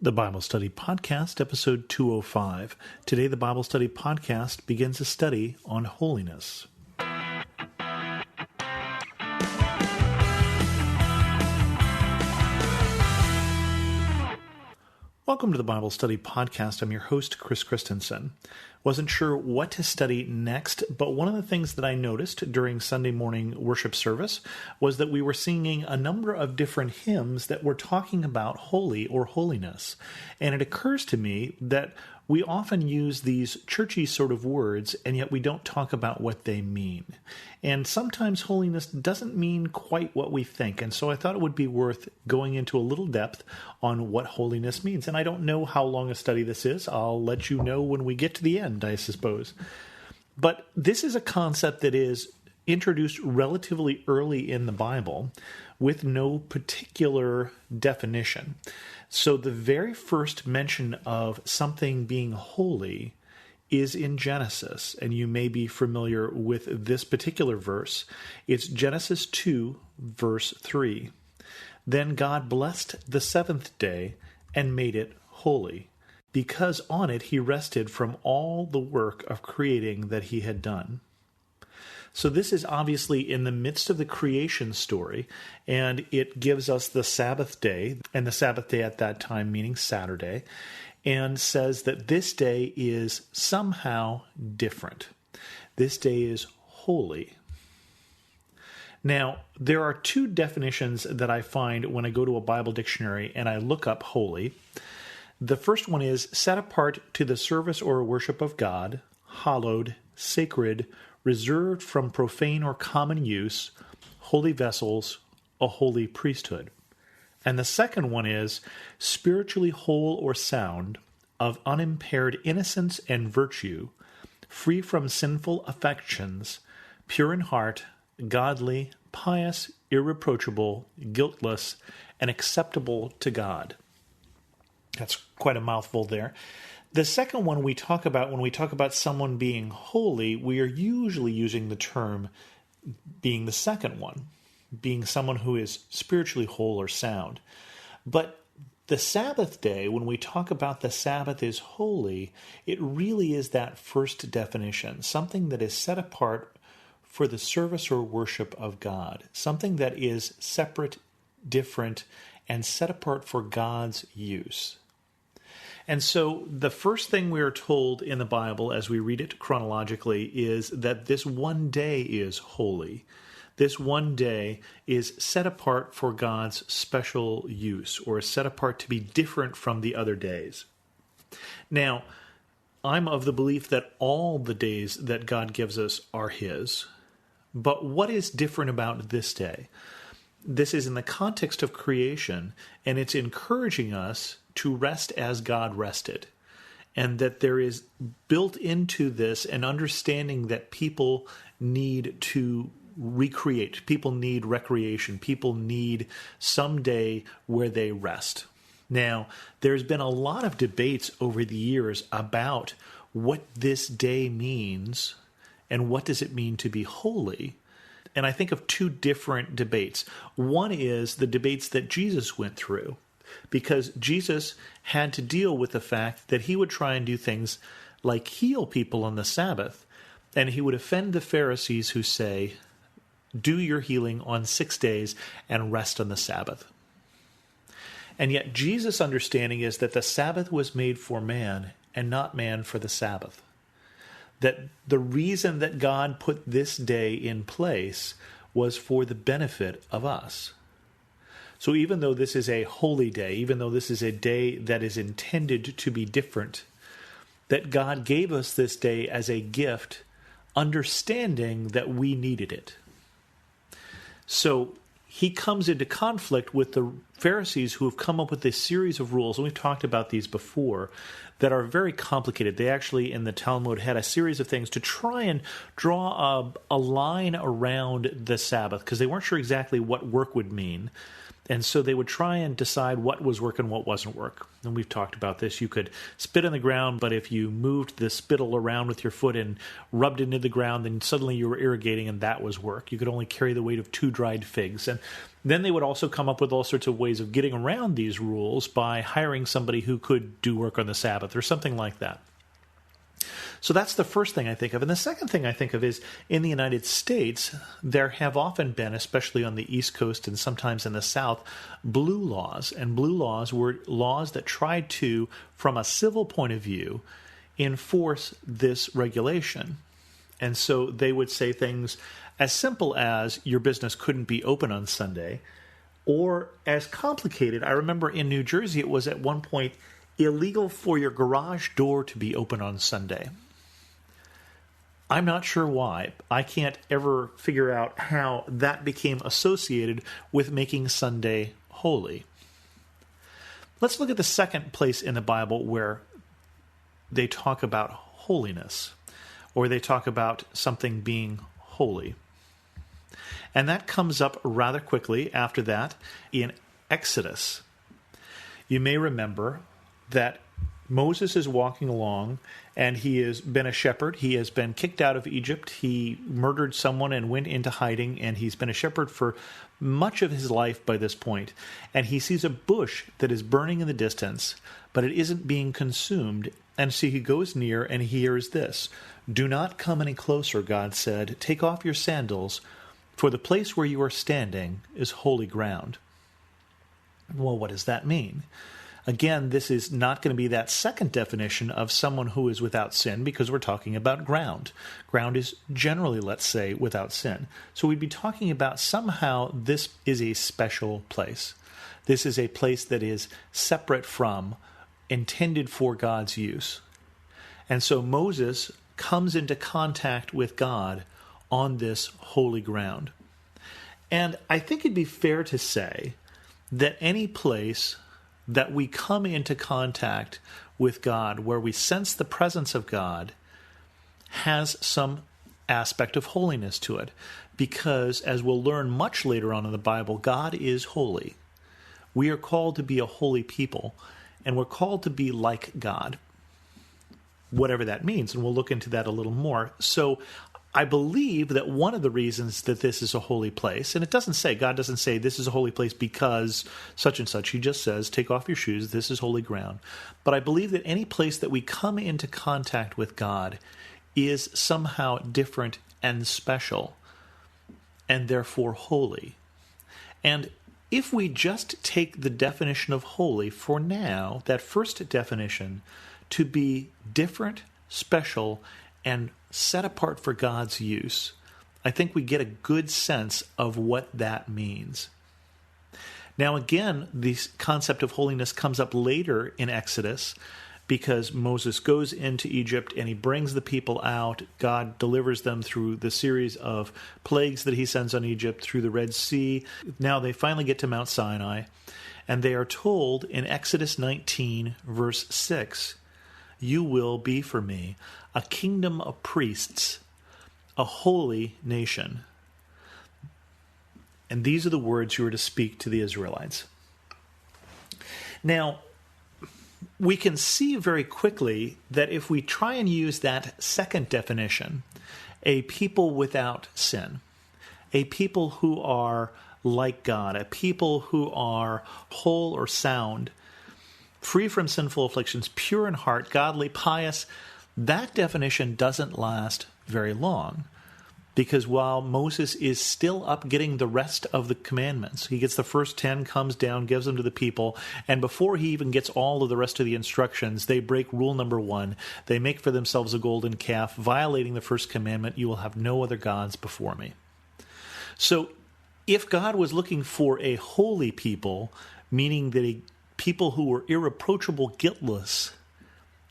The Bible Study Podcast, episode 205. Today, the Bible Study Podcast begins a study on holiness. Welcome to the Bible Study Podcast. I'm your host, Chris Christensen. Wasn't sure what to study next, but one of the things that I noticed during Sunday morning worship service was that we were singing a number of different hymns that were talking about holy or holiness. And it occurs to me that we often use these churchy sort of words, and yet we don't talk about what they mean. And sometimes holiness doesn't mean quite what we think, and so I thought it would be worth going into a little depth on what holiness means. And I don't know how long a study this is. I'll let you know when we get to the end, I suppose. But this is a concept that is introduced relatively early in the Bible with no particular definition. So the very first mention of something being holy is in Genesis, and you may be familiar with this particular verse. It's Genesis 2, verse 3. Then God blessed the seventh day and made it holy, because on it he rested from all the work of creating that he had done. So this is obviously in the midst of the creation story, and it gives us the Sabbath day, and the Sabbath day at that time meaning Saturday, and says that this day is somehow different. This day is holy. Now, there are two definitions that I find when I go to a Bible dictionary and I look up holy. The first one is set apart to the service or worship of God, hallowed, sacred, reserved from profane or common use, holy vessels, a holy priesthood. And the second one is spiritually whole or sound, of unimpaired innocence and virtue, free from sinful affections, pure in heart, godly, pious, irreproachable, guiltless, and acceptable to God. That's quite a mouthful there. The second one we talk about when we talk about someone being holy, we are usually using the term being the second one, being someone who is spiritually whole or sound. But the Sabbath day, when we talk about the Sabbath is holy, it really is that first definition, something that is set apart for the service or worship of God, something that is separate, different, and set apart for God's use. And so the first thing we are told in the Bible as we read it chronologically is that this one day is holy. This one day is set apart for God's special use, or set apart to be different from the other days. Now, I'm of the belief that all the days that God gives us are His. But what is different about this day? This is in the context of creation, and it's encouraging us to rest as God rested, and that there is built into this an understanding that people need to recreate, people need recreation, people need some day where they rest. Now, there's been a lot of debates over the years about what this day means and what does it mean to be holy. And I think of two different debates. One is the debates that Jesus went through, because Jesus had to deal with the fact that he would try and do things like heal people on the Sabbath, and he would offend the Pharisees who say, do your healing on 6 days and rest on the Sabbath. And yet Jesus' understanding is that the Sabbath was made for man and not man for the Sabbath. That the reason that God put this day in place was for the benefit of us. So even though this is a holy day, even though this is a day that is intended to be different, that God gave us this day as a gift, understanding that we needed it. So he comes into conflict with the Pharisees who have come up with this series of rules, and we've talked about these before, that are very complicated. They actually, in the Talmud, had a series of things to try and draw a line around the Sabbath, because they weren't sure exactly what work would mean. And so they would try and decide what was work and what wasn't work. And we've talked about this. You could spit on the ground, but if you moved the spittle around with your foot and rubbed it into the ground, then suddenly you were irrigating, and that was work. You could only carry the weight of 2 dried figs. And Then they would also come up with all sorts of ways of getting around these rules by hiring somebody who could do work on the Sabbath or something like that. So that's the first thing I think of. And the second thing I think of is in the United States, there have often been, especially on the East Coast and sometimes in the South, blue laws. And blue laws were laws that tried to, from a civil point of view, enforce this regulation. And so they would say things as simple as your business couldn't be open on Sunday, or as complicated. I remember in New Jersey it was at one point illegal for your garage door to be open on Sunday. I'm not sure why. I can't ever figure out how that became associated with making Sunday holy. Let's look at the second place in the Bible where they talk about holiness, or they talk about something being holy. And that comes up rather quickly after that in Exodus. You may remember that Moses is walking along, and he has been a shepherd. He has been kicked out of Egypt. He murdered someone and went into hiding, and he's been a shepherd for much of his life by this point. And he sees a bush that is burning in the distance, but it isn't being consumed. And so he goes near, and he hears this: "Do not come any closer," God said. "Take off your sandals, for the place where you are standing is holy ground." Well, what does that mean? Again, this is not going to be that second definition of someone who is without sin, because we're talking about ground. Ground is generally, let's say, without sin. So we'd be talking about somehow this is a special place. This is a place that is separate from, intended for God's use. And so Moses comes into contact with God on this holy ground. And I think it'd be fair to say that any place that we come into contact with God, where we sense the presence of God, has some aspect of holiness to it. Because, as we'll learn much later on in the Bible, God is holy. We are called to be a holy people, and we're called to be like God, whatever that means, and we'll look into that a little more. So I believe that one of the reasons that this is a holy place, and God doesn't say this is a holy place because such and such. He just says, take off your shoes, this is holy ground. But I believe that any place that we come into contact with God is somehow different and special, and therefore holy. And if we just take the definition of holy for now, that first definition, to be different, special, and set apart for God's use, I think we get a good sense of what that means. Now again, the concept of holiness comes up later in Exodus, because Moses goes into Egypt and he brings the people out. God delivers them through the series of plagues that he sends on Egypt, through the Red Sea. Now they finally get to Mount Sinai, and they are told in Exodus 19, verse 6, "You will be for me a kingdom of priests, a holy nation." And these are the words you are to speak to the Israelites. Now, we can see very quickly that if we try and use that second definition, a people without sin, a people who are like God, a people who are whole or sound, free from sinful afflictions, pure in heart, godly, pious, that definition doesn't last very long. Because while Moses is still up getting the rest of the commandments, he gets the first 10, comes down, gives them to the people, and before he even gets all of the rest of the instructions, they break rule number 1. They make for themselves a golden calf, violating the first commandment: "You will have no other gods before me." So if God was looking for a holy people, meaning that a people who were irreproachable, guiltless,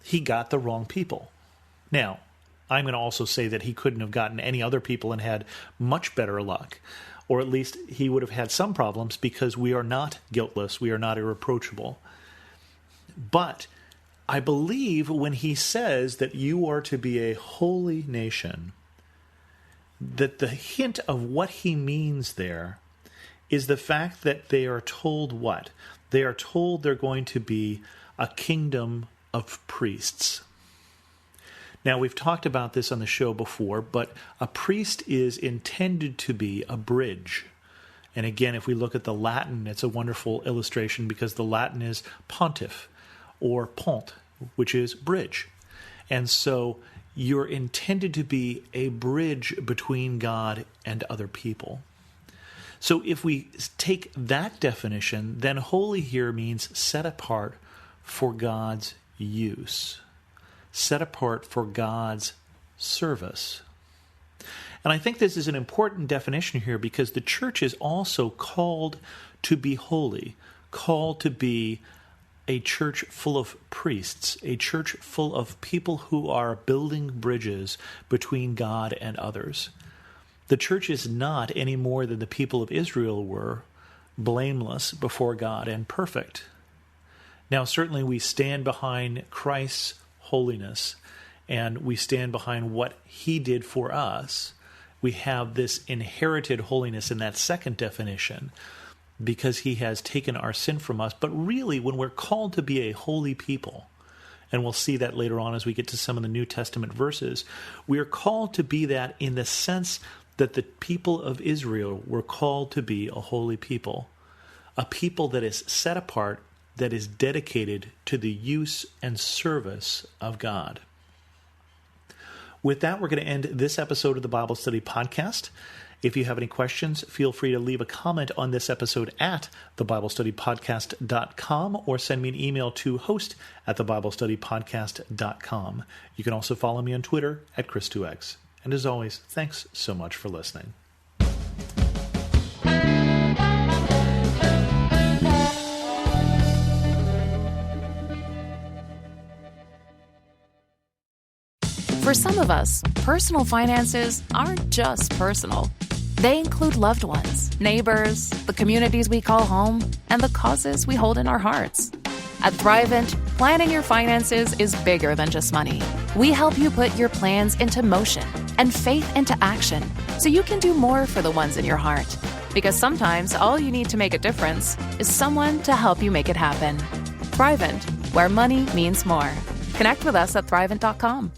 he got the wrong people. Now, I'm going to also say that he couldn't have gotten any other people and had much better luck. Or at least he would have had some problems, because we are not guiltless, we are not irreproachable. But I believe when he says that you are to be a holy nation, that the hint of what he means there is the fact that they are told what? They are told they're going to be a kingdom of priests. Now, we've talked about this on the show before, but a priest is intended to be a bridge. And again, if we look at the Latin, it's a wonderful illustration because the Latin is pontiff or pont, which is bridge. And so you're intended to be a bridge between God and other people. So if we take that definition, then holy here means set apart for God's use, set apart for God's service. And I think this is an important definition here because the church is also called to be holy, called to be a church full of priests, a church full of people who are building bridges between God and others. The church is not any more than the people of Israel were, blameless before God and perfect. Now, certainly we stand behind Christ's holiness, and we stand behind what he did for us. We have this inherited holiness in that second definition because he has taken our sin from us. But really, when we're called to be a holy people, and we'll see that later on as we get to some of the New Testament verses, we are called to be that in the sense that the people of Israel were called to be a holy people, a people that is set apart, that is dedicated to the use and service of God. With that, we're going to end this episode of the Bible Study Podcast. If you have any questions, feel free to leave a comment on this episode at thebiblestudypodcast.com or send me an email to host@thebiblestudypodcast.com. You can also follow me on Twitter at Chris2X. And as always, thanks so much for listening. For some of us, personal finances aren't just personal. They include loved ones, neighbors, the communities we call home, and the causes we hold in our hearts. At Thrivent, planning your finances is bigger than just money. We help you put your plans into motion and faith into action so you can do more for the ones in your heart. Because sometimes all you need to make a difference is someone to help you make it happen. Thrivent, where money means more. Connect with us at Thrivent.com.